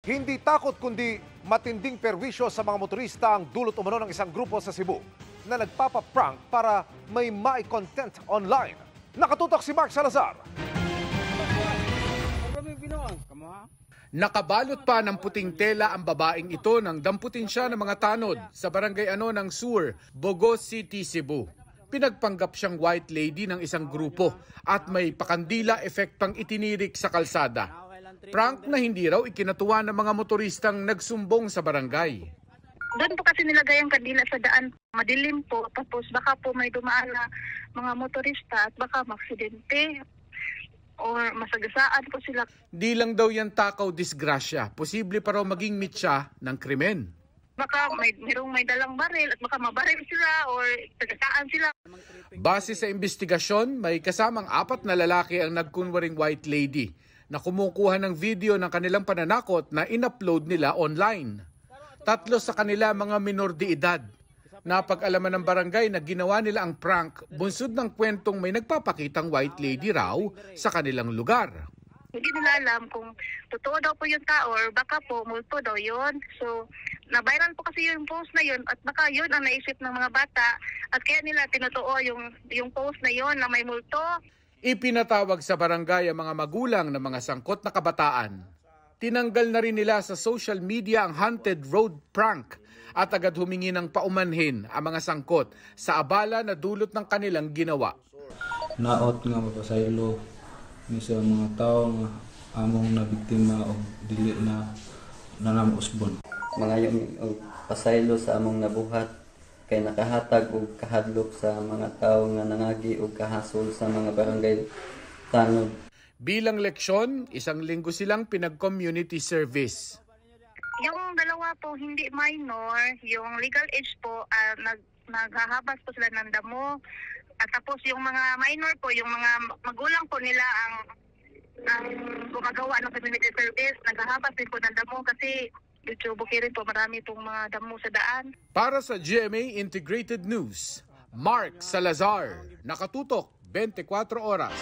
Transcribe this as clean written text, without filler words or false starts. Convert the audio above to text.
Hindi takot kundi matinding perwisyo sa mga motorista ang dulot umano ng isang grupo sa Cebu na nagpapa-prank para may mai-content online. Nakatutok si Mark Salazar. Nakabalot pa ng puting tela ang babaeng ito nang damputin siya ng mga tanod sa barangay ng Sur, Bogo City, Cebu. Pinagpanggap siyang white lady ng isang grupo at may pakandila effect pang itinirik sa kalsada. Prank na hindi raw ikinatuwa ng mga motoristang nagsumbong sa barangay. Doon po kasi nilagay ang kandila sa daan. Madilim po, tapos baka po may dumaan na mga motorista at baka maksidente o masagasaan po sila. Di lang daw yan takaw disgrasya, posible pa raw maging mitya ng krimen. Baka mayroong may dalang baril at baka mabaril sila o sagasaan sila. Base sa investigasyon, may kasamang 4 na lalaki ang nagkunwaring white lady na kumukuha ng video ng kanilang pananakot na in-upload nila online. 3 sa kanila mga minor de edad. Napag-alaman ng barangay na ginawa nila ang prank bunsod ng kwentong may nagpapakitang white lady raw sa kanilang lugar. Hindi nila alam kung totoo daw po yung tao or baka po multo daw yun. So, na-viral po kasi yung post na yun at baka yun ang naisip ng mga bata at kaya nila tinotoo yung post na yun na may multo. Ipinatawag sa barangay ang mga magulang ng mga sangkot na kabataan. Tinanggal na rin nila sa social media ang haunted road prank at agad humingi ng paumanhin ang mga sangkot sa abala na dulot ng kanilang ginawa. Naot nga mapasaylo ni sa mga tao nga among nabiktima o dili na nanamusbon. Mga yung pasaylo sa among nabuhat kay nakahatag og kahadlok sa mga tao nga nangagi og kahasol sa mga barangay tanod. Bilang leksyon, 1 linggo silang pinag-community service. Yung dalawa po hindi minor, yung legal age po naghahabas po sila ng damo. At tapos yung mga minor po, yung mga magulang po nila ang gumagawa ng community service, naghahabas din po ng damo kasi dito bukirin po marami pong mga damo sa daan. Para sa GMA Integrated News, Mark Salazar, nakatutok 24 oras.